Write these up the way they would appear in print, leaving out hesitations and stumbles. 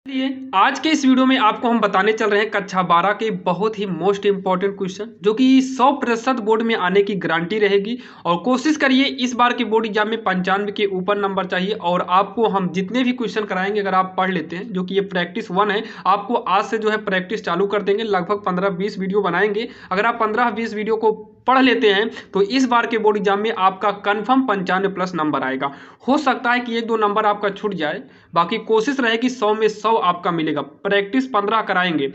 चलिए आज के इस वीडियो में आपको हम बताने चल रहे हैं कक्षा 12 के बहुत ही मोस्ट इंपॉर्टेंट क्वेश्चन जो कि 100% बोर्ड में आने की गारंटी रहेगी। और कोशिश करिए इस बार के बोर्ड एग्जाम में 95 के ऊपर नंबर चाहिए। और आपको हम जितने भी क्वेश्चन कराएंगे अगर आप पढ़ लेते हैं, जो कि ये प्रैक्टिस 1 है, आपको आज से जो है प्रैक्टिस चालू कर देंगे। लगभग 15-20 वीडियो बनाएंगे। अगर आप 15-20 वीडियो को पढ़ लेते हैं तो इस बार के बोर्ड एग्जाम में आपका कंफर्म 95+ नंबर आएगा। हो सकता है कि 1-2 नंबर आपका छूट जाए, बाकी कोशिश रहेगी 100 में 100 आपका मिलेगा। प्रैक्टिस 15 कराएंगे,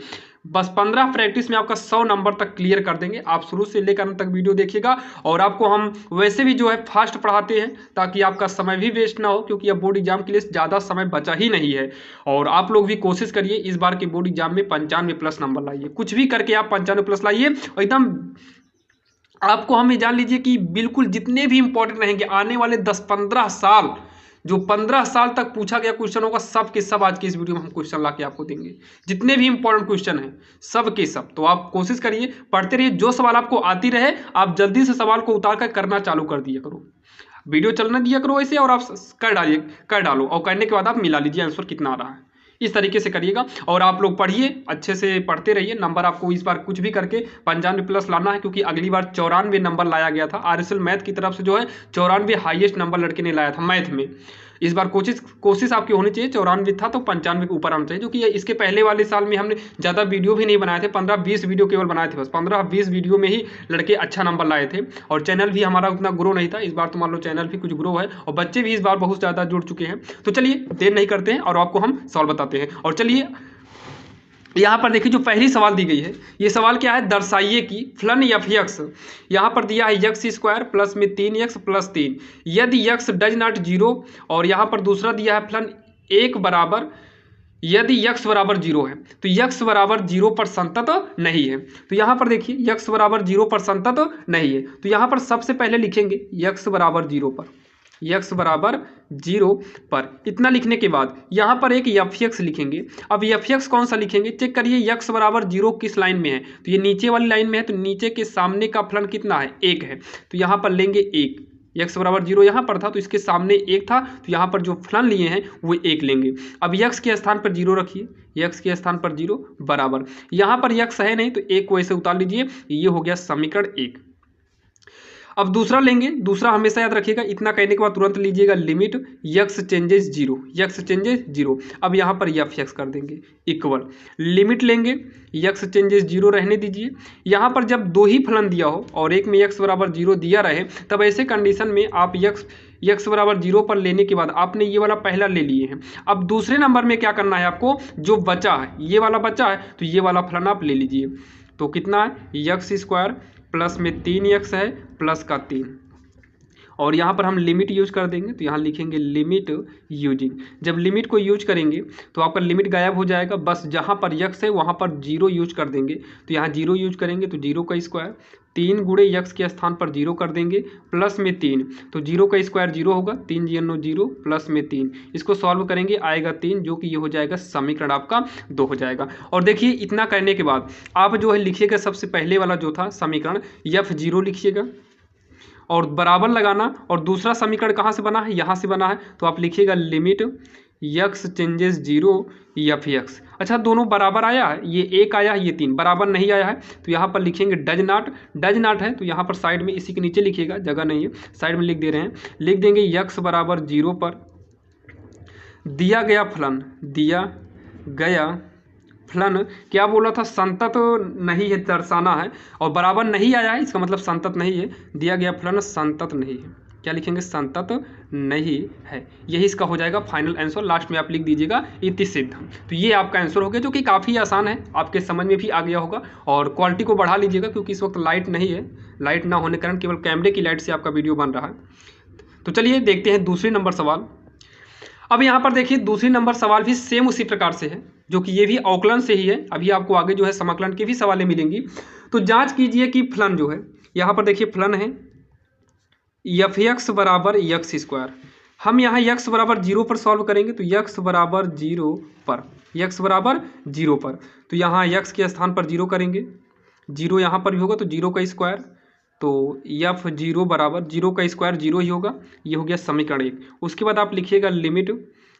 बस 15 प्रैक्टिस में आपका 100 नंबर तक क्लियर कर देंगे। आप शुरू से लेकर अंत तक वीडियो देखिएगा। और आपको हम वैसे भी जो है फास्ट पढ़ाते हैं ताकि आपका समय भी वेस्ट ना हो, क्योंकि अब बोर्ड एग्जाम के लिए ज़्यादा समय बचा ही नहीं है। और आप लोग भी कोशिश करिए इस बार के बोर्ड एग्जाम में 95+ नंबर लाइए। कुछ भी करके आप 95+ लाइए। और एकदम आपको हम ये जान लीजिए कि बिल्कुल जितने भी इंपॉर्टेंट रहेंगे आने वाले 10-15 साल, जो 15 साल तक पूछा गया क्वेश्चन होगा, सब के सब आज के इस वीडियो में हम क्वेश्चन ला के आपको देंगे। जितने भी इंपॉर्टेंट क्वेश्चन हैं सब के सब। तो आप कोशिश करिए पढ़ते रहिए, जो सवाल आपको आती रहे आप जल्दी से सवाल को उतार कर करना चालू कर दिया करो, वीडियो चलने दिया करो ऐसे, और आप कर डालो और करने के बाद आप मिला लीजिए आंसर कितना आ रहा है। इस तरीके से करिएगा और आप लोग पढ़िए, अच्छे से पढ़ते रहिए। नंबर आपको इस बार कुछ भी करके 95+ लाना है, क्योंकि अगली बार 94 नंबर लाया गया था। RSL मैथ की तरफ से जो है 94 हाईएस्ट नंबर लड़के ने लाया था मैथ में। इस बार कोशिश आपकी होनी चाहिए, 94 था तो 95 के ऊपर आना चाहिए। क्योंकि इसके पहले वाले साल में हमने ज़्यादा वीडियो भी नहीं बनाए थे, 15-20 वीडियो केवल बनाए थे। बस 15-20 वीडियो में ही लड़के अच्छा नंबर लाए थे। और चैनल भी हमारा उतना ग्रो नहीं था। इस बार तो मान लो चैनल भी कुछ ग्रो है और बच्चे भी इस बार बहुत ज़्यादा जुड़ चुके हैं। तो चलिए देर नहीं करते हैं और आपको हम सवाल बताते हैं। और चलिए यहाँ पर देखिए जो पहली सवाल दी गई है, ये सवाल क्या है, दर्शाइए कि फलन f(x) यहाँ पर दिया है x² प्लस में 3x प्लस 3 यदि x डज नॉट 0। और यहाँ पर दूसरा दिया है फलन 1 बराबर यदि x बराबर 0 है। तो x बराबर 0 पर संतत नहीं है। तो यहाँ पर देखिए x बराबर 0 पर संतत नहीं है। तो यहाँ पर सबसे पहले लिखेंगे x बराबर 0 पर, x बराबर 0 पर। इतना लिखने के बाद यहाँ पर एक f(x) लिखेंगे। अब f(x) कौन सा लिखेंगे, चेक करिए x बराबर 0 किस लाइन में है। तो ये नीचे वाली लाइन में है, तो नीचे के सामने का फलन कितना है, 1 है। तो यहाँ पर लेंगे 1। x बराबर 0 यहाँ पर था तो इसके सामने 1 था, तो यहाँ पर जो फलन लिए हैं वो 1 लेंगे। अब x के स्थान पर 0 रखिए, x के स्थान पर 0 बराबर, यहाँ पर x है नहीं तो 1 को ऐसे उतार लीजिए। ये हो गया समीकरण 1। अब दूसरा लेंगे, दूसरा हमेशा याद रखिएगा। इतना कहने के बाद तुरंत लीजिएगा limit x changes 0, x changes 0। अब यहाँ पर f(x) कर देंगे इक्वल, लिमिट लेंगे x चेंजेस 0 रहने दीजिए। यहाँ पर जब दो ही फलन दिया हो और एक में x बराबर 0 दिया रहे, तब ऐसे कंडीशन में आप x बराबर 0 पर लेने के बाद आपने ये वाला पहला ले लिए हैं। अब दूसरे नंबर में क्या करना है आपको, जो बचा है ये वाला बचा है, तो ये वाला फलन आप ले लीजिए। तो कितना है, x² प्लस में 3x है प्लस का 3। और यहाँ पर हम लिमिट यूज कर देंगे, तो यहाँ लिखेंगे लिमिट यूजिंग। जब लिमिट को यूज करेंगे तो आपका लिमिट गायब हो जाएगा, बस जहाँ पर x है वहाँ पर 0 यूज कर देंगे। तो यहाँ 0 यूज करेंगे तो 0 का स्क्वायर, 3 गुणे x के स्थान पर 0 कर देंगे प्लस में 3। तो 0 का स्क्वायर 0 होगा, 3 × 0 प्लस में 3। इसको सॉल्व करेंगे आएगा 3, जो कि ये हो जाएगा समीकरण आपका 2 हो जाएगा। और देखिए इतना करने के बाद आप जो है लिखिएगा सबसे पहले वाला जो था समीकरण f(0) लिखिएगा और बराबर लगाना। और दूसरा समीकरण कहाँ से बना है, यहाँ से बना है। तो आप लिखिएगा लिमिट x चेंजेस 0 f(x). अच्छा दोनों बराबर आया है, ये 1 आया है, ये 3 बराबर नहीं आया है। तो यहाँ पर लिखेंगे डज नॉट है, तो यहाँ पर साइड में इसी के नीचे लिखिएगा, जगह नहीं है साइड में लिख दे रहे हैं। लिख देंगे x बराबर 0 पर दिया गया फलन क्या बोला था, संतत नहीं है दर्शाना है। और बराबर नहीं आया है, इसका मतलब संतत नहीं है। दिया गया फलन संतत नहीं है, क्या लिखेंगे, संतत नहीं है। यही इसका हो जाएगा फाइनल आंसर। लास्ट में आप लिख दीजिएगा इति सिद्ध। तो ये आपका आंसर हो गया, जो कि काफ़ी आसान है, आपके समझ में भी आ गया होगा। और क्वालिटी को बढ़ा लीजिएगा, क्योंकि इस वक्त लाइट नहीं है, लाइट ना होने के कारण केवल कैमरे की लाइट से आपका वीडियो बन रहा है। तो चलिए देखते हैं दूसरी नंबर सवाल। अब यहाँ पर देखिए दूसरी नंबर सवाल भी सेम उसी प्रकार से है, जो कि ये भी अवकलन से ही है। अभी आपको आगे जो है समाकलन की भी सवालें मिलेंगी। तो जांच कीजिए कि फलन जो है, यहाँ पर देखिए फलन है f(x) बराबर x²। हम यहाँ x बराबर 0 पर सॉल्व करेंगे, तो x बराबर 0 पर, तो यहाँ x के स्थान पर 0 करेंगे, 0 यहाँ पर भी होगा तो 0 का स्क्वायर। तो f(0) बराबर 0 का स्क्वायर 0 ही होगा, ये हो गया समीकरण 1। उसके बाद आप लिखिएगा लिमिट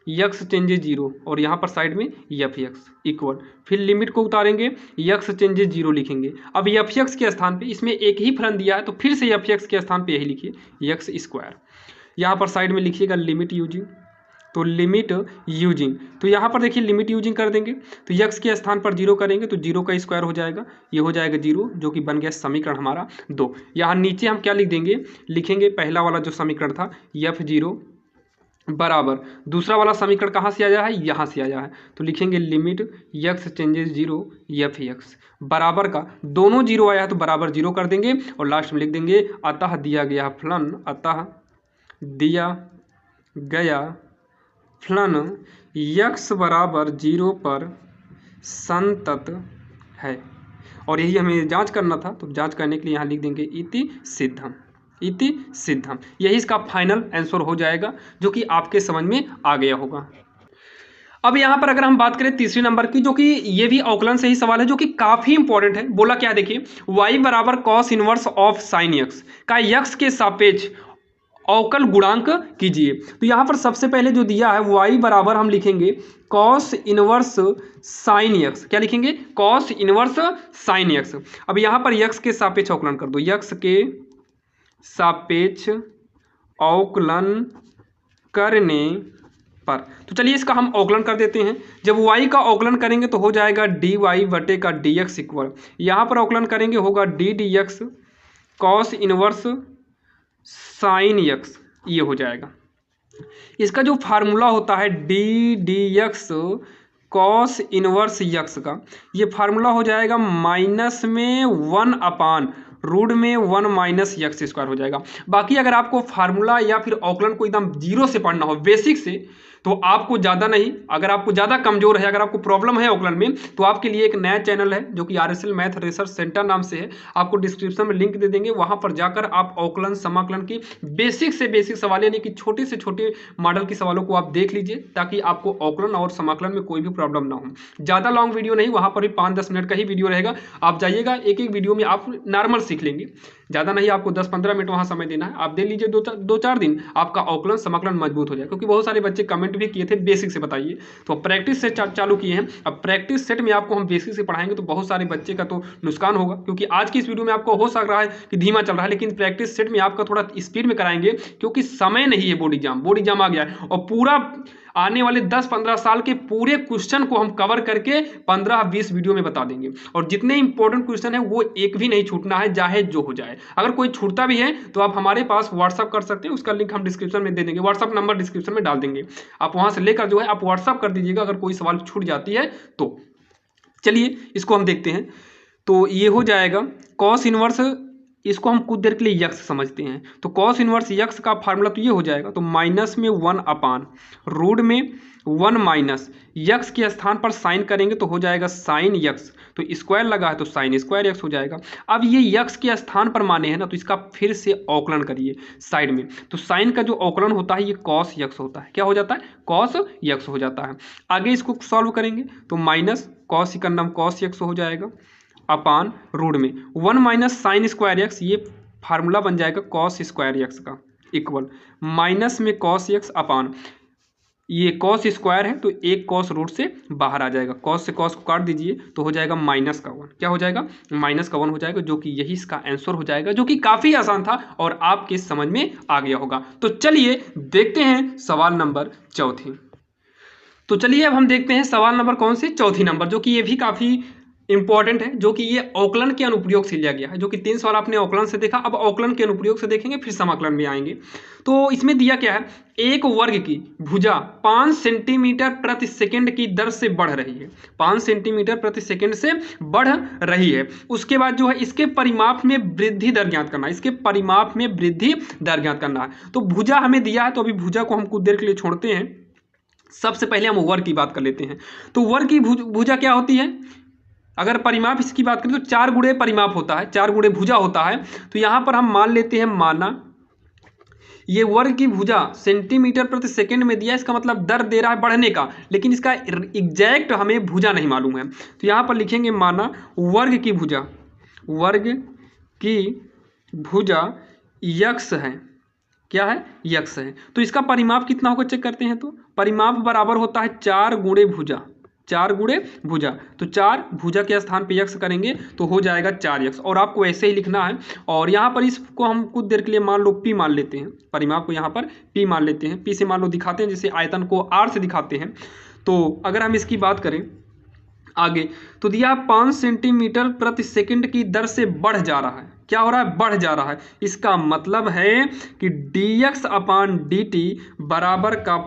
यक्स चेंजेस 0 और यहाँ पर साइड में एफ एक्स इक्वल, फिर लिमिट को उतारेंगे, यक्स चेंजेस 0 लिखेंगे। अब एफ एक्स के स्थान पे इसमें एक ही फलन दिया है तो फिर से एफ एक्स के स्थान पे यही लिखिए यक्स स्क्वायर। यहाँ पर साइड में लिखिएगा लिमिट यूजिंग, तो लिमिट यूजिंग, तो यहाँ पर देखिए लिमिट यूजिंग कर देंगे तो यक्स के स्थान पर 0 करेंगे तो 0 का स्क्वायर हो जाएगा, ये हो जाएगा 0 जो कि बन गया समीकरण हमारा 2। यहाँ नीचे हम क्या लिख देंगे, लिखेंगे पहला वाला जो समीकरण था f0 बराबर दूसरा वाला समीकरण कहाँ से आया है, यहाँ से आया है, तो लिखेंगे limit x changes 0 F x बराबर का दोनों 0 आया है तो बराबर 0 कर देंगे और लास्ट में लिख देंगे अतः दिया गया फलन, अतः दिया गया फलन यक्स बराबर 0 पर संतत है। और यही हमें जांच करना था तो जांच करने के लिए यहाँ लिख देंगे इति सिद्धम, इति सिद्धम। यही इसका फाइनल आंसर हो जाएगा जो कि आपके समझ में आ गया होगा। अब यहाँ पर अगर हम बात करें तीसरे नंबर की, जो कि ये भी अवकलन से ही सवाल है जो कि काफी इंपॉर्टेंट है। बोला क्या देखिए, y बराबर cos inverse of sine x का यक्स के सापेक्ष अवकल गुणांक कीजिए। तो यहाँ पर सबसे पहले जो दिया है y बराबर हम लिखेंगे कॉस इनवर्स साइन एक्स, क्या लिखेंगे, कॉस इनवर्स साइन एक्स। अब यहाँ पर यक्स के सापेक्ष अवकलन कर दो, यक्स के सापेक्ष अवकलन करने पर, तो चलिए इसका हम अवकलन कर देते हैं। जब y का अवकलन करेंगे तो हो जाएगा dy बटे का dx इक्वल, यहाँ पर अवकलन करेंगे होगा d dx cos inverse sine x, ये हो जाएगा। इसका जो फार्मूला होता है D D x cos inverse x का, ये फार्मूला हो जाएगा माइनस में 1 अपान रूट में 1 माइनस यक्स स्क्वायर हो जाएगा। बाकी अगर आपको फार्मूला या फिर अवकलन को एकदम जीरो से पढ़ना हो, बेसिक से, तो आपको ज़्यादा नहीं, अगर आपको ज़्यादा कमजोर है, अगर आपको प्रॉब्लम है अवकलन में, तो आपके लिए एक नया चैनल है जो कि RSL मैथ रिसर्च सेंटर नाम से है। आपको डिस्क्रिप्शन में लिंक दे देंगे, वहां पर जाकर आप अवकलन समाकलन की बेसिक से बेसिक सवाल यानी कि छोटे से छोटे मॉडल के सवालों को आप देख लीजिए ताकि आपको अवकलन और समाकलन में कोई भी प्रॉब्लम ना हो। ज़्यादा लॉन्ग वीडियो नहीं, वहाँ पर भी 5-10 मिनट का ही वीडियो रहेगा। आप जाइएगा, एक एक वीडियो में आप नॉर्मल सीख लेंगे, ज़्यादा नहीं, आपको 10-15 मिनट वहाँ समय देना है। आप दे लीजिए 2-4 दिन, आपका अवकलन समाकलन मजबूत हो जाए। क्योंकि बहुत सारे बच्चे कमेंट भी किए थे बेसिक से बताइए, तो प्रैक्टिस से चालू किए हैं। अब प्रैक्टिस सेट में आपको हम बेसिक से पढ़ाएंगे तो बहुत सारे बच्चे का तो नुकसान होगा, क्योंकि आज की इस वीडियो में आपको हो सक रहा है कि धीमा चल रहा है, लेकिन प्रैक्टिस सेट में आपका थोड़ा स्पीड में कराएंगे क्योंकि समय नहीं है। बोर्ड एग्जाम आ गया है और पूरा आने वाले 10-15 साल के पूरे क्वेश्चन को हम कवर करके 15-20 वीडियो में बता देंगे। और जितने इंपॉर्टेंट क्वेश्चन है वो एक भी नहीं छूटना है, चाहे जो हो जाए। अगर कोई छूटता भी है तो आप हमारे पास व्हाट्सअप कर सकते हैं, उसका लिंक हम डिस्क्रिप्शन में दे देंगे, व्हाट्सअप नंबर डिस्क्रिप्शन में डाल देंगे। आप वहां से लेकर जो है आप व्हाट्सअप कर दीजिएगा अगर कोई सवाल छूट जाती है तो। चलिए इसको हम देखते हैं। तो ये हो जाएगा कॉस इनवर्स, इसको हम कुछ देर के लिए यक्स समझते हैं। तो कॉस इनवर्स यक्स का फार्मूला तो ये हो जाएगा, तो माइनस में 1 अपान रूट में 1 माइनस यक्स के स्थान पर साइन करेंगे तो हो जाएगा साइन यक्स, तो स्क्वायर लगा है तो साइन स्क्वायर यक्स हो जाएगा। अब ये यक्स के स्थान पर माने हैं ना, तो इसका फिर से अवकलन करिए साइड में। तो साइन का जो अवकलन होता है ये कॉस यक्स होता है, क्या हो जाता है, कॉस यक्स हो जाता है। आगे इसको सॉल्व करेंगे तो माइनस कॉस का नाम कॉस यक्स हो जाएगा अपान रूट में 1 माइनस साइन स्क्वायर एक्स, ये फार्मूला बन जाएगा कॉस स्क्वायर एक्स का इक्वल माइनस में कॉस एक्स अपान, ये कॉस स्क्वायर है तो एक कॉस रूट से बाहर आ जाएगा, कॉस से कॉस को काट दीजिए तो हो जाएगा माइनस का 1, क्या हो जाएगा, माइनस का 1 हो जाएगा, जो कि यही इसका आंसर हो जाएगा, जो कि काफी आसान था और आपके समझ में आ गया होगा। तो चलिए देखते हैं सवाल नंबर 4। तो चलिए अब हम देखते हैं सवाल नंबर कौन से, 4 नंबर, जो कि ये भी काफी इंपॉर्टेंट है, जो कि ये अवकलन के अनुप्रयोग से लिया गया है। जो कि 3 सवाल आपने अवकलन से देखा, अब अवकलन के अनुप्रयोग से देखेंगे, फिर समाकलन में आएंगे। तो इसमें दिया क्या है, एक वर्ग की भुजा 5 सेंटीमीटर प्रति सेकंड की दर से बढ़ रही है, 5 सेंटीमीटर प्रति सेकंड से बढ़ रही है। उसके बाद जो है इसके परिमाप में वृद्धि दर ज्ञात करना है, इसके परिमाप में वृद्धि दर ज्ञात करना है। तो भुजा हमें दिया है, तो अभी भुजा को हम कुछ देर के लिए छोड़ते हैं। सबसे पहले हम वर्ग की बात कर लेते हैं। तो वर्ग की भुजा क्या होती है, अगर परिमाप इसकी बात करें तो 4 गुणे परिमाप होता है, 4 गुणे भुजा होता है। तो यहाँ पर हम मान लेते हैं, माना ये वर्ग की भुजा सेंटीमीटर प्रति सेकंड में दिया, इसका मतलब दर दे रहा है बढ़ने का, लेकिन इसका एग्जैक्ट हमें भुजा नहीं मालूम है। तो यहाँ पर लिखेंगे माना वर्ग की भुजा, वर्ग की भुजा यक्स है, क्या है, यक्स है। तो इसका परिमाप कितना होगा चेक करते हैं। तो परिमाप बराबर होता है 4 गुणे भुजा, 4 गुणे भुजा। तो 4 भुजा के स्थान पे यक्स करेंगे तो हो जाएगा 4x, और आपको ऐसे ही लिखना है। और यहाँ पर इसको हम कुछ देर के लिए मान लो p मान लेते हैं, परिमाप को यहाँ पर p मान लेते हैं। p से मान लो दिखाते हैं, जैसे आयतन को r से दिखाते हैं। तो अगर हम इसकी बात करें आगे, तो दिया 5 सेंटीमीटर प्रति सेकंड की दर से बढ़ जा रहा है। क्या हो रहा है, बढ़ जा रहा है। इसका मतलब है कि dx अपान dt बराबर का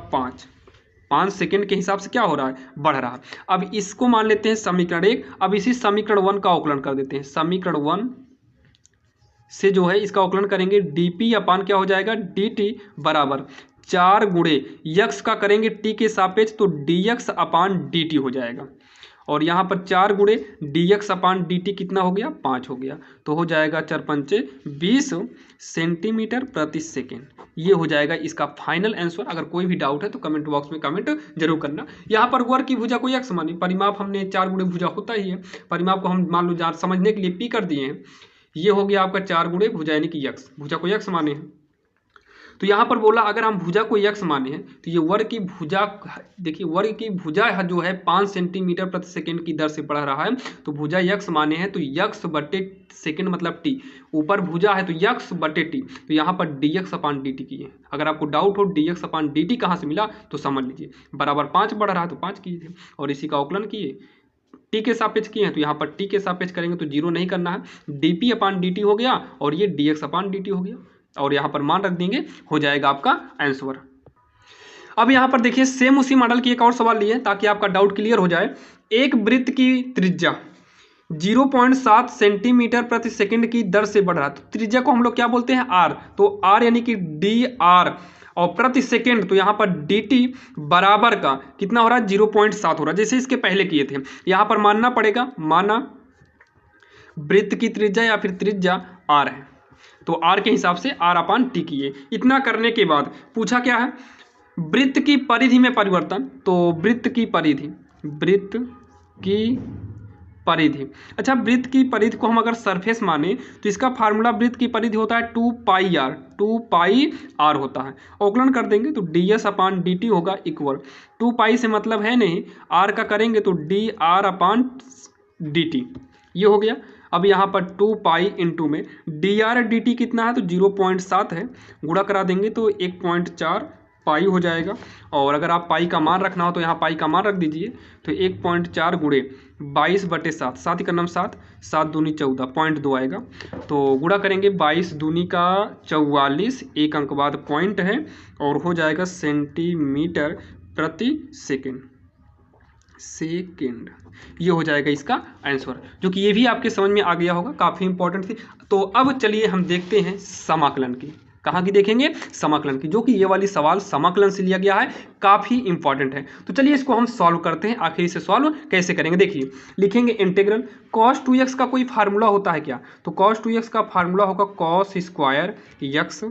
5 सेकंड के हिसाब से क्या हो रहा है, बढ़ रहा है। अब इसको मान लेते हैं समीकरण 1। अब इसी समीकरण 1 का अवकलन कर देते हैं। समीकरण 1 से जो है इसका अवकलन करेंगे, dp अपान क्या हो जाएगा, dt बराबर 4 गुणे यक्स का करेंगे t के सापेक्ष, तो dx अपान dt हो जाएगा। और यहाँ पर 4 गुणे dx अपान dt कितना हो गया, 5 हो गया। तो हो जाएगा 4 पंचे 20 सेंटीमीटर प्रति सेकेंड। ये हो जाएगा इसका फाइनल आंसर। अगर कोई भी डाउट है तो कमेंट बॉक्स में कमेंट जरूर करना। यहाँ पर वर्ग की भुजा को यक्स माने, परिमाप हमने 4 गुणे भुजा होता ही है, परिमाप को हम मान लो समझने के लिए p कर दिए हैं। ये हो गया आपका 4 गुणे भुजा यानी कि यक्स, भुजा को यक्स माने हैं। तो यहाँ पर बोला अगर हम भुजा को यक्स माने हैं तो ये वर्ग की भुजा, देखिए वर्ग की भुजा जो है 5 सेंटीमीटर प्रति सेकंड की दर से बढ़ रहा है। तो भुजा यक्स माने हैं तो यक्स बटे सेकंड मतलब टी, ऊपर भुजा है तो यक्स बटे टी। तो यहाँ पर dx अपान dt किए। अगर आपको डाउट हो dx अपान dt कहाँ से मिला तो समझ लीजिए, बराबर 5 बढ़ रहा है तो 5 किए थे, और इसी का अवकलन किए, टी के सापेक्ष किए हैं तो यहाँ पर टी के सापेक्ष करेंगे तो जीरो नहीं करना है, dp अपान dt हो गया और ये dx अपान dt हो गया, और यहाँ पर मान रख देंगे, हो जाएगा आपका आंसर। अब यहाँ पर देखिए सेम उसी मॉडल की एक और सवाल लिए ताकि आपका डाउट क्लियर हो जाए। एक वृत्त की त्रिज्या 0.7 सेंटीमीटर प्रति सेकंड की दर से बढ़ रहा है। तो त्रिज्या को हम लोग क्या बोलते हैं, r। तो r यानी कि dr, और प्रति सेकंड तो यहाँ पर dt बराबर का कितना हो रहा है, 0.7 हो रहा है, जैसे इसके पहले किए थे। यहाँ पर मानना पड़ेगा, माना वृत्त की त्रिज्या या फिर त्रिज्या r है, तो r के हिसाब से r अपान t किए। इतना करने के बाद पूछा क्या है, वृत्त की परिधि में परिवर्तन। तो वृत्त की परिधि, वृत्त की परिधि, अच्छा वृत्त की परिधि को हम अगर सरफेस माने तो इसका फार्मूला वृत्त की परिधि होता है 2 पाई r होता है। अवकलन कर देंगे तो ds अपान dt होगा इक्वल 2 पाई से मतलब है नहीं, r का करेंगे तो dr अपान dt, ये हो गया। अब यहाँ पर 2 पाई इंटू में dr dt कितना है तो 0.7 है, गुणा करा देंगे तो 1.4 पाई हो जाएगा। और अगर आप पाई का मान रखना हो तो यहाँ पाई का मान रख दीजिए, तो 1.4 गुणे 22/7, 7 का नाम 7, 7 दूनी 14, 0.2 आएगा। तो गुणा करेंगे 22 दूनी का 44, एक अंक बाद पॉइंट है, और हो जाएगा सेंटीमीटर प्रति सेकेंड। ये हो जाएगा इसका आंसर, जो कि ये भी आपके समझ में आ गया होगा, काफ़ी इंपॉर्टेंट थी। तो अब चलिए हम देखते हैं समाकलन की। कहाँ की देखेंगे, समाकलन की, जो कि ये वाली सवाल समाकलन से लिया गया है, काफ़ी इंपॉर्टेंट है। तो चलिए इसको हम सॉल्व करते हैं। आखिर इसे सॉल्व कैसे करेंगे, देखिए लिखेंगे इंटीग्रल cos 2x का कोई फार्मूला होता है क्या, तो cos 2x का फार्मूला होगा cos स्क्वायर x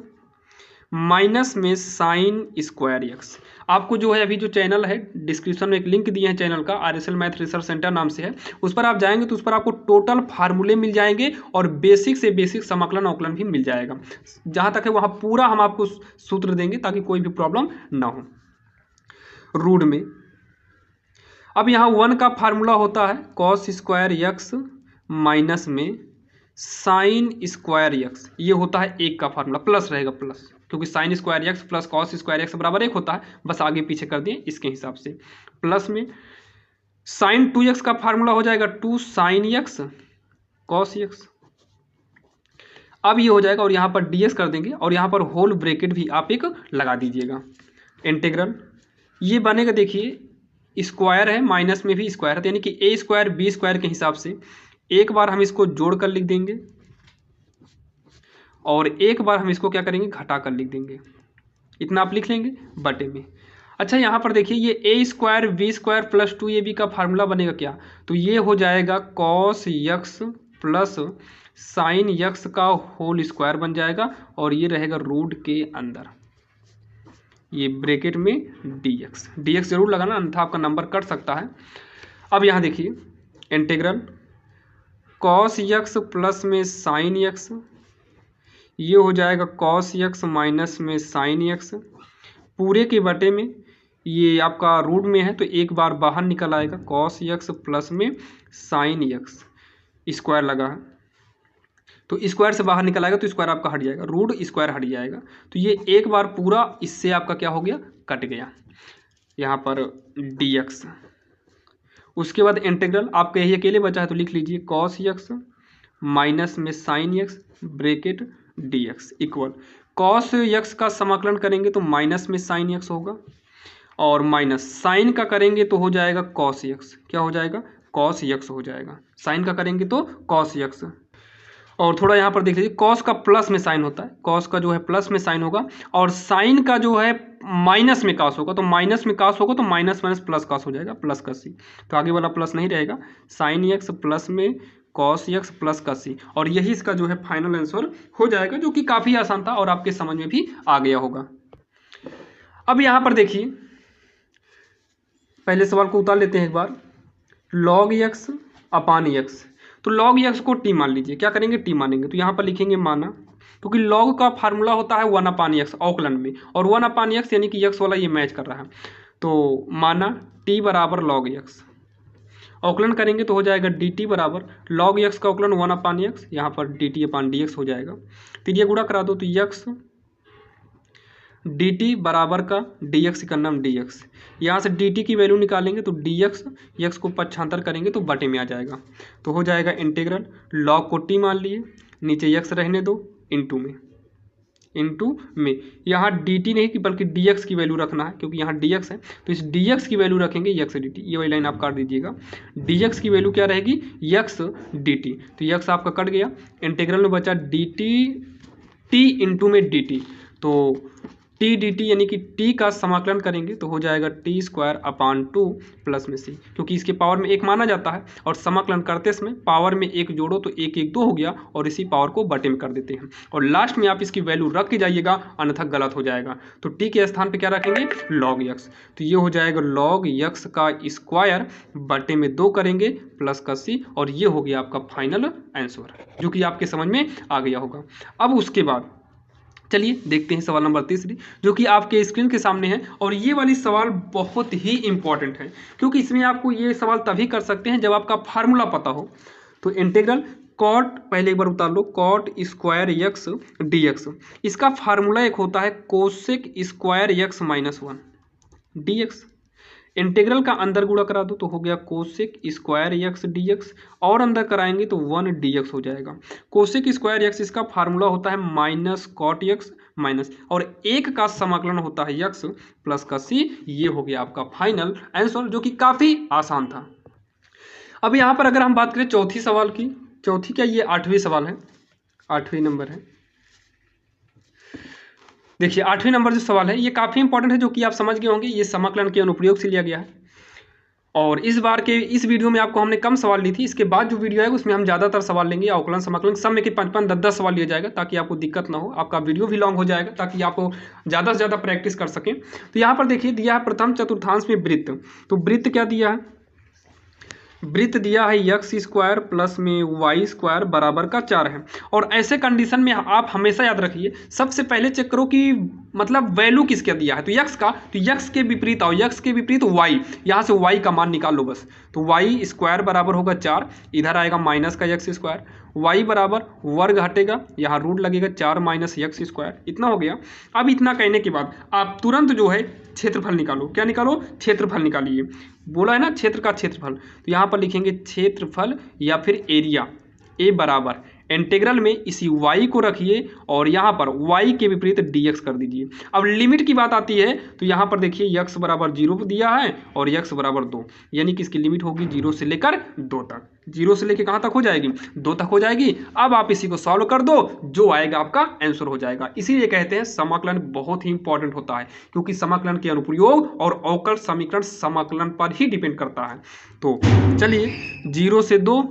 माइनस में साइन स्क्वायर एक्स। आपको जो है अभी जो चैनल है डिस्क्रिप्शन में एक लिंक दिए हैं चैनल का, RSL मैथ रिसर्च सेंटर नाम से है, उस पर आप जाएंगे तो उस पर आपको टोटल फार्मूले मिल जाएंगे और बेसिक से बेसिक समाकलन अवकलन भी मिल जाएगा। जहाँ तक है वहाँ पूरा हम आपको सूत्र देंगे ताकि कोई भी प्रॉब्लम ना हो। रूट में अब यहाँ 1 का फार्मूला होता है cos स्क्वायर एक्स माइनस में साइन स्क्वायर एक्स, ये होता है 1 का फार्मूला, प्लस रहेगा प्लस, क्योंकि sine square x plus cos square x बराबर 1 होता है, बस आगे पीछे कर दिए इसके हिसाब से। प्लस में साइन 2x का फार्मूला हो जाएगा 2 साइन एक्स कॉस एक्स, अब ये हो जाएगा, और यहाँ पर ds कर देंगे, और यहाँ पर होल ब्रैकेट भी आप एक लगा दीजिएगा। इंटीग्रल ये बनेगा, देखिए स्क्वायर है, माइनस में भी स्क्वायर है, यानी कि a स्क्वायर b स्क्वायर के हिसाब से एक बार हम इसको जोड़ कर लिख देंगे और एक बार हम इसको क्या करेंगे, घटा कर लिख देंगे। इतना आप लिख लेंगे बटे में। अच्छा यहाँ पर देखिए ये a square b square plus 2ab का फार्मूला बनेगा क्या, तो ये हो जाएगा cos x plus sign x का होल स्क्वायर बन जाएगा, और ये रहेगा रूट के अंदर ये ब्रैकेट में dx जरूर लगाना, अन्यथा आपका नंबर कट सकता है। अब यहाँ देखिए इंटीग्रल cos x प्लस में साइन x ये हो जाएगा कॉस एक्स माइनस में साइन एक्स, पूरे के बटे में ये आपका रूट में है तो एक बार बाहर निकल आएगा, कॉस एक्स प्लस में साइन एक्स, स्क्वायर लगा है तो स्क्वायर से बाहर निकल आएगा तो स्क्वायर आपका हट जाएगा, रूट स्क्वायर हट जाएगा। तो ये एक बार पूरा इससे आपका क्या हो गया, कट गया यहाँ पर dx। उसके बाद इंटीग्रल आपका यही अकेले बचा है तो लिख लीजिए कॉस एक्स माइनस में sine x bracket dx equal cos x का समाकलन करेंगे तो माइनस में साइन एक्स होगा और माइनस साइन का करेंगे तो हो जाएगा कॉस एक्स, क्या हो जाएगा, कॉस एक्स हो जाएगा। साइन का करेंगे तो कॉस एक्स। और थोड़ा यहाँ पर देख लीजिए कॉस का प्लस में साइन होता है, कॉस का जो है प्लस में साइन होगा और साइन का जो है माइनस में कास होगा, तो माइनस में कास होगा तो माइनस माइनस प्लस कास हो जाएगा, प्लस का सी, तो आगे वाला प्लस नहीं रहेगा, साइन एक्स प्लस में कॉस एक्स प्लस का सी, और यही इसका जो है फाइनल आंसर हो जाएगा, जो कि काफ़ी आसान था और आपके समझ में भी आ गया होगा। अब यहाँ पर देखिए पहले सवाल को उतार लेते हैं एक बार, लॉग एक्स अपान एक्स, तो लॉग एक्स को टी मान लीजिए, क्या करेंगे टी मानेंगे, तो यहाँ पर लिखेंगे माना, क्योंकि लॉग का फार्मूला होता है 1 अपान एक्स औकलन में, और 1 अपान एक्स यानी कि एक्स वाला ये मैच कर रहा है, तो माना टी बराबर लॉग एक्स, औकलन करेंगे तो हो जाएगा डी टी बराबर लॉग एक्स का औकलन 1 अपान एक्स, यहाँ पर D T upon D x हो जाएगा, फिर ये गुणा करा दो तो एक्स डी टी बराबर का डी एक्स का नाम डी एक्स, यहाँ से डी टी की वैल्यू निकालेंगे तो डी एक्स को पक्षांतर करेंगे तो बटे में आ जाएगा, तो हो जाएगा इंटीग्रल लॉग को टी मान लिए, नीचे एक्स रहने दो इंटू में यहाँ डी टी नहीं कि बल्कि डी एक्स की वैल्यू रखना है, क्योंकि यहाँ डी एक्स है तो इस डी एक्स की वैल्यू रखेंगे एक्स डी टी, ये वाली लाइन आप काट दीजिएगा, डी एक्स की वैल्यू क्या रहेगी एक्स डी टी, तो एक्स आपका कट गया, इंटीग्रल में बचा डी टी इंटू में डी टी, तो टी डी टी यानी कि टी का समाकलन करेंगे तो हो जाएगा टी स्क्वायर अपान 2 प्लस में सी, क्योंकि इसके पावर में एक माना जाता है और समाकलन करते समय पावर में एक जोड़ो तो एक एक 2 हो गया और इसी पावर को बटे में कर देते हैं, और लास्ट में आप इसकी वैल्यू रख के जाइएगा अन्यथा गलत हो जाएगा, तो टी के स्थान पर क्या रखेंगे लॉग एक्स, तो ये हो जाएगा लॉग एक्स का स्क्वायर बटे में 2 करेंगे प्लस का सी, और ये हो गया आपका फाइनल आंसर, जो कि आपके समझ में आ गया होगा। अब उसके बाद चलिए देखते हैं सवाल नंबर 3 जो कि आपके स्क्रीन के सामने है, और ये वाली सवाल बहुत ही इंपॉर्टेंट है, क्योंकि इसमें आपको ये सवाल तभी कर सकते हैं जब आपका फार्मूला पता हो। तो इंटीग्रल कॉट पहले एक बार उतार लो, cot square x d x, इसका फार्मूला एक होता है cosec square x minus 1 d x, integral का अंदर गुणा करा दो तो हो गया cosec square x d x, और अंदर कराएंगे तो 1 डी एक्स हो जाएगा। कोसेक स्क्वायर एक्स इसका फार्मूला होता है माइनस कॉट एक्स माइनस, और एक का समाकलन होता है एक्स प्लस का सी, ये हो गया आपका फाइनल आंसर, जो कि काफ़ी आसान था। अब यहाँ पर अगर हम बात करें चौथी सवाल की, चौथी क्या ये 8वीं सवाल है, 8वीं नंबर है। देखिए 8वीं नंबर जो सवाल है ये काफ़ी इंपॉर्टेंट है, जो कि आप समझ गए होंगे, ये समाकलन के अनुप्रयोग से लिया गया है, और इस बार के इस वीडियो में आपको हमने कम सवाल ली थी, इसके बाद जो वीडियो आएगा उसमें हम ज़्यादातर सवाल लेंगे, अवकलन समाकलन सब में के 5-5 10-10 सवाल लिया जाएगा, ताकि आपको दिक्कत ना हो, आपका वीडियो भी लॉन्ग हो जाएगा ताकि आप ज़्यादा से ज़्यादा प्रैक्टिस कर सकें। तो यहाँ पर देखिए दिया है प्रथम चतुर्थांश में वृत्त, तो वृत्त क्या दिया है, वृत्त दिया है एक्स स्क्वायर प्लस में वाई स्क्वायर बराबर का 4 है, और ऐसे कंडीशन में आप हमेशा याद रखिए सबसे पहले चेक करो कि मतलब वैल्यू किसका दिया है, तो एक्स का, तो एक्स के विपरीत आओ, एक्स के विपरीत वाई, यहाँ से वाई का मान निकाल लो बस, तो वाई स्क्वायर बराबर होगा 4, इधर आएगा माइनस का एक्स स्क्वायर, वाई बराबर वर्ग हटेगा, यहाँ रूट लगेगा 4 माइनस एक्स स्क्वायर, इतना हो गया। अब इतना कहने के बाद आप तुरंत जो है क्षेत्रफल निकालो, क्या निकालो, क्षेत्रफल निकालिए, बोला है ना क्षेत्र का क्षेत्रफल, तो यहाँ पर लिखेंगे क्षेत्रफल या फिर एरिया, ए बराबर इंटीग्रल में इसी y को रखिए और यहाँ पर y के विपरीत dx कर दीजिए। अब लिमिट की बात आती है तो यहाँ पर देखिए x बराबर 0 दिया है और x बराबर 2, यानी कि इसकी लिमिट होगी 0 से लेकर 2 तक, 0 से लेकर कहाँ तक हो जाएगी, 2 तक हो जाएगी। अब आप इसी को सॉल्व कर दो, जो आएगा आपका आंसर हो जाएगा। इसीलिए कहते हैं समाकलन बहुत ही इंपॉर्टेंट होता है, क्योंकि समाकलन के अनुप्रयोग और अवकल समीकरण समाकलन पर ही डिपेंड करता है। तो चलिए 0 से 2,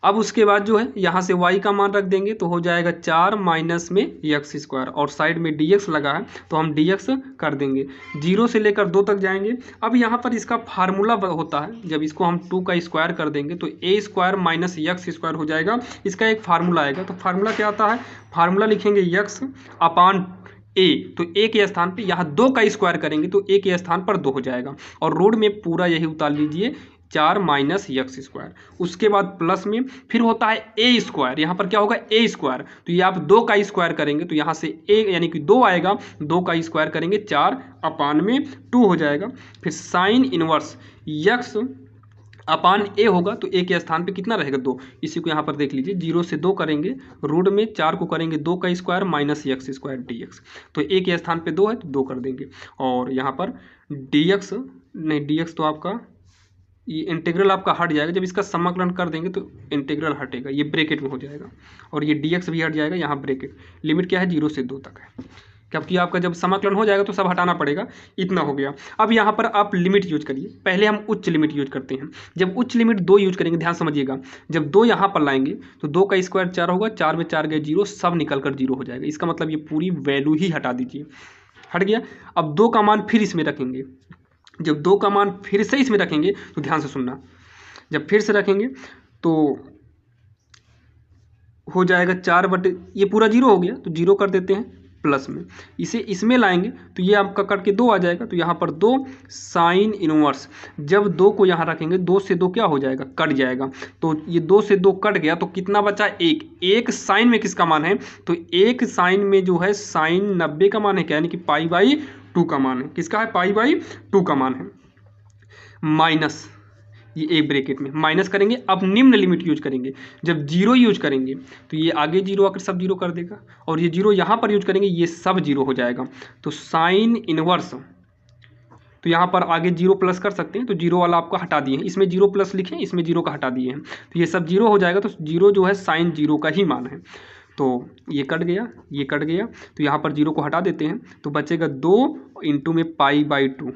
अब उसके बाद जो है यहाँ से y का मान रख देंगे तो हो जाएगा 4 माइनस में एक्स स्क्वायर, और साइड में dx लगा है तो हम dx कर देंगे। 0 से लेकर 2 तक जाएंगे। अब यहाँ पर इसका फार्मूला होता है, जब इसको हम 2 का स्क्वायर कर देंगे तो a square minus x square हो जाएगा। इसका एक फार्मूला आएगा, तो फार्मूला क्या आता है, फार्मूला लिखेंगे x अपान a, तो a के स्थान पे यहाँ 2 का स्क्वायर करेंगे तो a के स्थान पर 2 हो जाएगा, और रोड में पूरा यही उतार लीजिए 4 माइनस एक्स स्क्वायर। उसके बाद प्लस में फिर होता है ए स्क्वायर, यहाँ पर क्या होगा ए स्क्वायर, तो ये आप 2 का स्क्वायर करेंगे तो यहाँ से ए यानी कि 2 आएगा, 2 का स्क्वायर करेंगे 4 अपान में 2 हो जाएगा। फिर साइन इनवर्स एक्स अपान ए होगा तो ए के स्थान पे कितना रहेगा 2, इसी को यहाँ पर देख लीजिए 0 से 2 करेंगे, रूट में 4 को करेंगे 2 का square minus x square dx, तो ए के स्थान पे 2 है तो 2 कर देंगे, और यहाँ पर dx नहीं, dx तो आपका ये इंटीग्रल आपका हट जाएगा, जब इसका समाकलन कर देंगे तो इंटीग्रल हटेगा, ये ब्रैकेट में हो जाएगा, और ये dx भी हट जाएगा, यहाँ ब्रैकेट लिमिट क्या है 0 से 2 तक है, क्योंकि आपका जब समाकलन हो जाएगा तो सब हटाना पड़ेगा। इतना हो गया। अब यहाँ पर आप लिमिट यूज करिए, पहले हम उच्च लिमिट यूज करते हैं। जब उच्च लिमिट 2 यूज करेंगे, ध्यान समझिएगा, जब 2 यहाँ पर लाएंगे तो 2 का स्क्वायर 4 होगा, 4 में 4 गए 0, सब निकल कर 0 हो जाएगा, इसका मतलब ये पूरी वैल्यू ही हटा दीजिए, हट गया। अब 2 का मान फिर इसमें रखेंगे, जब 2 का मान फिर से इसमें रखेंगे तो ध्यान से सुनना, जब फिर से रखेंगे तो हो जाएगा 4 बटे, ये पूरा 0 हो गया तो 0 कर देते हैं प्लस में, इसे इसमें लाएंगे तो ये आपका कट के 2 आ जाएगा, तो यहाँ पर 2 साइन इनवर्स, जब 2 को यहाँ रखेंगे 2 से 2 क्या हो जाएगा, कट जाएगा, तो ये 2 से 2 कट गया तो कितना बचा 1, एक साइन में किसका मान है, तो एक साइन में जो है साइन 90 का मान है, क्या यानी कि π/2 का मान है, किसका है π/2 का मान है, माइनस ये एक ब्रैकेट में माइनस करेंगे। अब निम्न लिमिट यूज करेंगे, जब 0 यूज करेंगे तो ये आगे 0 आकर सब 0 कर देगा, और ये 0 यहाँ पर यूज करेंगे ये सब 0 हो जाएगा, तो साइन इनवर्स, तो यहाँ पर आगे 0 प्लस कर सकते हैं, तो 0 वाला आपको हटा दिए हैं, इसमें 0 प्लस लिखें, इसमें 0 का हटा दिए हैं, तो ये सब 0 हो जाएगा, तो 0 जो है साइन 0 का ही मान है, तो ये कट गया, ये कट गया, तो यहाँ पर 0 को हटा देते हैं, तो बचेगा 2 इंटू में π/2,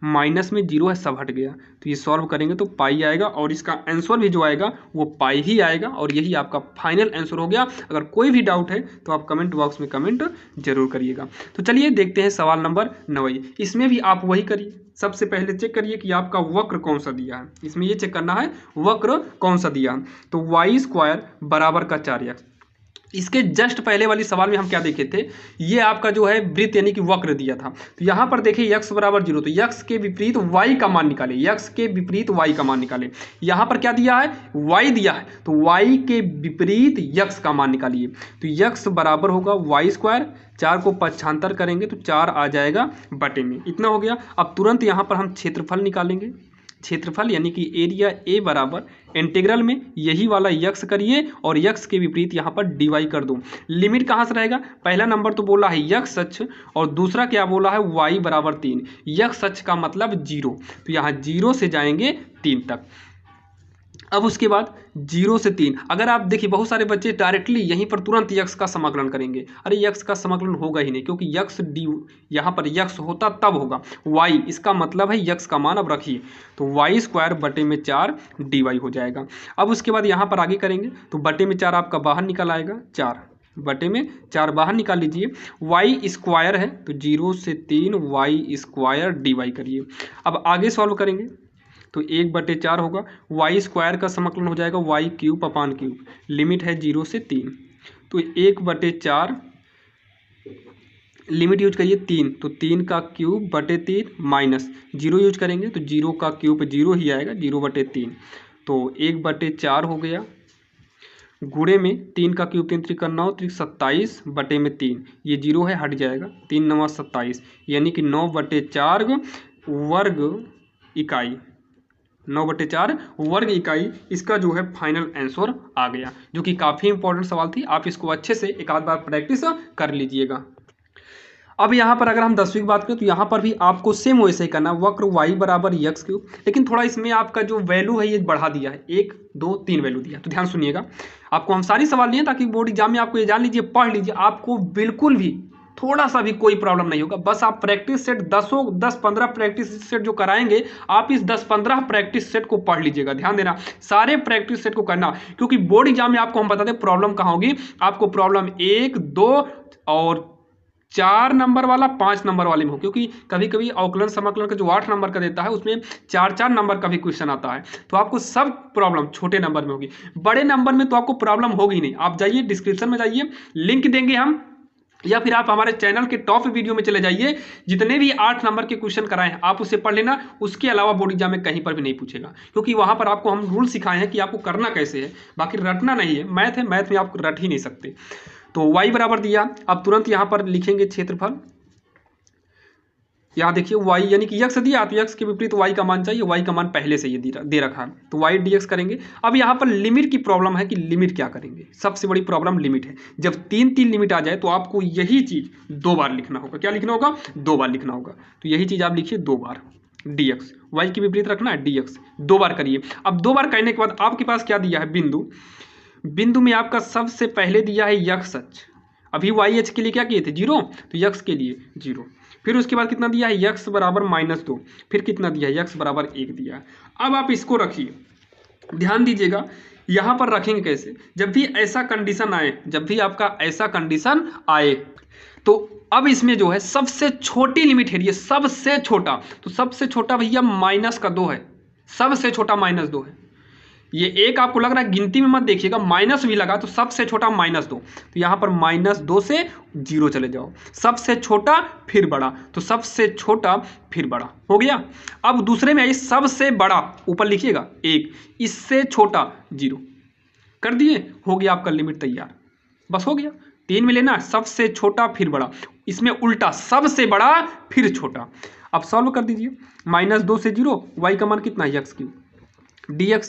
माइनस में 0 है सब हट गया, तो ये सॉल्व करेंगे तो पाई आएगा, और इसका आंसर भी जो आएगा वो पाई ही आएगा, और यही आपका फाइनल आंसर हो गया। अगर कोई भी डाउट है तो आप कमेंट बॉक्स में कमेंट जरूर करिएगा। तो चलिए देखते हैं सवाल नंबर 9। इसमें भी आप वही करिए, सबसे पहले चेक करिए कि आपका वक्र कौन सा दिया है, इसमें ये चेक करना है वक्र कौन सा दिया है, तो y² बराबर का 4x। इसके जस्ट पहले वाली सवाल में हम क्या देखे थे, ये आपका जो है वृत्त यानी कि वक्र दिया था, तो यहाँ पर देखिए x बराबर 0, तो x के विपरीत y का मान निकाले, x के विपरीत y का मान निकाले। यहाँ पर क्या दिया है, y दिया है, तो y के विपरीत x का मान निकालिए, तो x बराबर होगा y², 4 को पक्षांतर करेंगे तो 4 आ जाएगा बटे में, इतना हो गया। अब तुरंत यहाँ पर हम क्षेत्रफल निकालेंगे, क्षेत्रफल यानी कि एरिया ए बराबर इंटीग्रल में यही वाला यक्स करिए और यक्स के विपरीत यहाँ पर dy कर दो। लिमिट कहाँ से रहेगा, पहला नंबर तो बोला है यक्स अक्ष और दूसरा क्या बोला है y बराबर 3, यक्स अक्ष का मतलब 0, तो यहाँ 0 से जाएंगे 3 तक। अब उसके बाद 0 से 3, अगर आप देखिए बहुत सारे बच्चे डायरेक्टली यहीं पर तुरंत यक्स का समाकलन करेंगे, अरे यक्स का समाकलन होगा ही नहीं, क्योंकि यक्स डी यहाँ पर यक्स होता तब होगा, y इसका मतलब है यक्स का मान अब रखिए, तो y² बटे में 4 dy हो जाएगा। अब उसके बाद यहाँ पर आगे करेंगे तो बटे में 4 आपका बाहर निकल आएगा, 4 बटे में 4 बाहर निकाल लीजिए, y² है तो 0 से 3 y² dy करिए। अब आगे सॉल्व करेंगे तो 1/4 होगा, y² का समाकलन हो जाएगा y³ अपान क्यूब, लिमिट है 0 से 3, तो 1/4 लिमिट यूज करिए 3, तो 3 का क्यूब बटे 3 माइनस 0 यूज करेंगे तो 0 का क्यूब 0 ही आएगा, 0/3, तो 1/4 हो गया, गुणे में 3 का क्यूब 3 3 9 27 बटे में 3, ये 0 है हट जाएगा, 3 9 27 यानी कि 9/4 वर्ग इकाई, 9/4 वर्ग इकाई इसका जो है फाइनल आंसर आ गया, जो कि काफ़ी इंपॉर्टेंट सवाल थी। आप इसको अच्छे से एक आध बार प्रैक्टिस कर लीजिएगा। अब यहाँ पर अगर हम 10वीं की बात करें तो यहाँ पर भी आपको सेम वैसे ही करना, वक्र y बराबर x³, लेकिन थोड़ा इसमें आपका जो वैल्यू है ये बढ़ा दिया है, 1 2 3 वैल्यू दिया, तो ध्यान सुनिएगा। आपको हम सारी सवाल लिए ताकि बोर्ड एग्जाम में आपको ये जान लीजिए, पढ़ लीजिए, आपको बिल्कुल भी थोड़ा सा भी कोई प्रॉब्लम नहीं होगा। बस आप प्रैक्टिस सेट 10-15 प्रैक्टिस सेट जो कराएंगे, आप इस 10-15 प्रैक्टिस सेट को पढ़ लीजिएगा। ध्यान देना, सारे प्रैक्टिस सेट को करना, क्योंकि बोर्ड एग्जाम में आपको हम बताते हैं प्रॉब्लम कहाँ होगी। आपको प्रॉब्लम 1, 2 और 4 नंबर वाला 5 नंबर वाले में हो, क्योंकि कभी कभी अवकलन समाकलन का जो 8 नंबर का देता है उसमें 4-4 नंबर का भी क्वेश्चन आता है। तो आपको सब प्रॉब्लम छोटे नंबर में होगी, बड़े नंबर में तो आपको प्रॉब्लम होगी नहीं। आप जाइए डिस्क्रिप्शन में जाइए, लिंक देंगे हम, या फिर आप हमारे चैनल के टॉप वीडियो में चले जाइए, जितने भी 8 नंबर के क्वेश्चन कराए हैं आप उसे पढ़ लेना। उसके अलावा बोर्ड एग्जाम में कहीं पर भी नहीं पूछेगा, क्योंकि वहां पर आपको हम रूल सिखाए हैं कि आपको करना कैसे है, बाकी रटना नहीं है। मैथ है, मैथ में आप रट ही नहीं सकते। तो y बराबर दिया, अब तुरंत यहां पर लिखेंगे क्षेत्रफल। यहाँ देखिए y यानी कि x दिया, तो x के विपरीत y का मान चाहिए, y का मान पहले से ये दे रखा है, तो y dx करेंगे। अब यहाँ पर लिमिट की प्रॉब्लम है कि लिमिट क्या करेंगे, सबसे बड़ी प्रॉब्लम लिमिट है। जब 3 लिमिट आ जाए तो आपको यही चीज 2 बार लिखना होगा। क्या लिखना होगा? 2 बार लिखना होगा। तो यही चीज आप लिखिए 2 बार dx, y के विपरीत रखना है dx, 2 बार करिए। अब 2 बार करने के बाद आपके पास क्या दिया है? बिंदु। बिंदु में आपका सबसे पहले दिया है x अक्ष। अभी y अक्ष के लिए क्या किए थे? 0, तो x के लिए 0। फिर उसके बाद कितना दिया है? x बराबर -2। फिर कितना दिया है? x बराबर 1 दिया है। अब आप इसको रखिए, ध्यान दीजिएगा यहां पर रखेंगे कैसे। जब भी ऐसा कंडीशन आए, जब भी आपका ऐसा कंडीशन आए, तो अब इसमें जो है सबसे छोटी लिमिट है, ये सबसे छोटा, तो सबसे छोटा भैया -2 है, सबसे छोटा -2 है। ये एक आपको लग रहा है, गिनती में मत देखिएगा, माइनस भी लगा तो सबसे छोटा -2, तो यहाँ पर -2 से 0 चले जाओ, सबसे छोटा फिर बड़ा, तो सबसे छोटा फिर बड़ा हो गया। अब दूसरे में आई सबसे बड़ा, ऊपर लिखिएगा 1, इससे छोटा 0 कर दिए, हो गया आपका लिमिट तैयार, बस हो गया। 3 में लेना, सबसे छोटा फिर बड़ा, इसमें उल्टा सबसे बड़ा फिर छोटा। अब सॉल्व कर दीजिए, -2 से 0, y का मान कितना है? x क्यूब dx,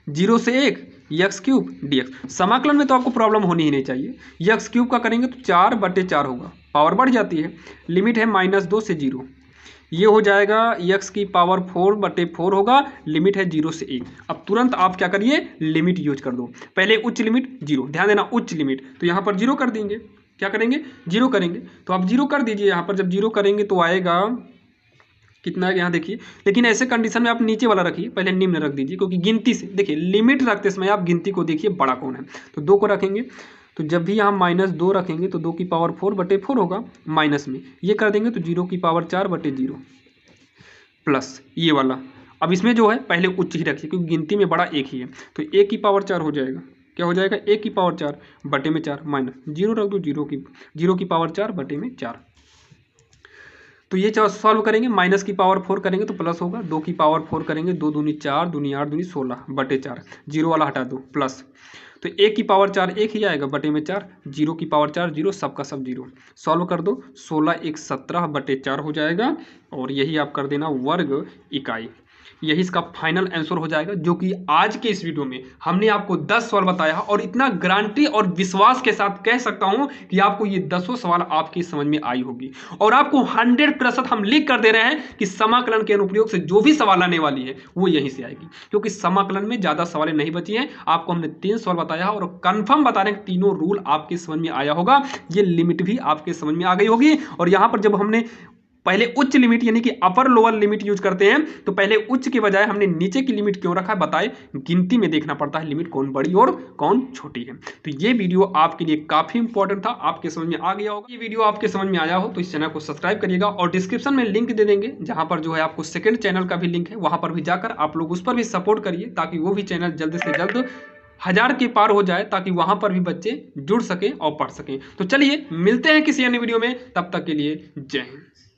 0 से 1 x क्यूब dx। समाकलन में तो आपको प्रॉब्लम होनी ही नहीं चाहिए, x क्यूब का करेंगे तो 4/4 होगा, पावर बढ़ जाती है। लिमिट है -2 से 0, ये हो जाएगा x की पावर 4/4 होगा, लिमिट है 0 से 1। अब तुरंत आप क्या करिए? लिमिट यूज कर दो। पहले उच्च लिमिट 0, ध्यान देना उच्च लिमिट, तो यहाँ पर 0 कर देंगे। क्या करेंगे? 0 करेंगे, तो आप 0 कर दीजिए। यहाँ पर जब 0 करेंगे तो आएगा कितना है, यहाँ देखिए। लेकिन ऐसे कंडीशन में आप नीचे वाला रखिए, पहले निम्न रख दीजिए, क्योंकि गिनती से देखिए, लिमिट रखते समय आप गिनती को देखिए बड़ा कौन है। तो 2 को रखेंगे, तो जब भी यहाँ -2 रखेंगे तो 2 की पावर 4/4 होगा, माइनस में ये कर देंगे तो 0 की पावर 4/0 प्लस ये वाला। अब इसमें जो है पहले उच्च ही रखिए, क्योंकि गिनती में बड़ा 1 ही है, तो 1 की पावर 4 हो जाएगा। क्या हो जाएगा? 1 की पावर 4/4 माइनस 0 रख दो, 0 की पावर 4/4। तो ये सॉल्व करेंगे, माइनस की पावर 4 करेंगे तो प्लस होगा, 2 की पावर 4 करेंगे, 2 दूनी 4, दूनी 8, दूनी 16/4, 0 वाला हटा दो प्लस, तो 1 की पावर 4 1 ही आएगा, बटे में 4, 0 की पावर 4 0, सबका सब 0। सॉल्व कर दो, 16 1 17/4 हो जाएगा, और यही आप कर देना वर्ग इकाई। यही इसका फाइनल आंसर हो जाएगा, जो कि आज के इस वीडियो में हमने आपको 10 सवाल बताया, और इतना गारंटी और विश्वास के साथ कह सकता हूं कि आपको ये 10 सवाल आपकी समझ में आई होगी, और आपको 100% हम लिख कर दे रहे हैं कि समाकलन के अनुप्रयोग से जो भी सवाल आने वाली है वो यहीं से आएगी, क्योंकि समाकलन में ज्यादा सवालें नहीं बची हैं। आपको हमने 3 सवाल बताया और कंफर्म बता रहे हैं कि तीनों रूल आपके समझ में आया होगा, ये लिमिट भी आपके समझ में आ गई होगी। और यहां पर जब हमने पहले उच्च लिमिट यानी कि अपर लोअर लिमिट यूज करते हैं, तो पहले उच्च के बजाय हमने नीचे की लिमिट क्यों रखा है बताए? गिनती में देखना पड़ता है लिमिट कौन बड़ी और कौन छोटी है। तो ये वीडियो आपके लिए काफी इंपॉर्टेंट था, आपके समझ में आ गया होगा। ये वीडियो आपके समझ में आया हो तो इस चैनल को सब्सक्राइब करिएगा, और डिस्क्रिप्शन में लिंक दे देंगे, जहां पर जो है आपको सेकंड चैनल का भी लिंक है, वहां पर भी जाकर आप लोग उस पर भी सपोर्ट करिए, ताकि वो भी चैनल जल्द से जल्द 1000 के पार हो जाए, ताकि वहां पर भी बच्चे जुड़ सकें और पढ़ सकें। तो चलिए मिलते हैं किसी अन्य वीडियो में, तब तक के लिए जय हिंद।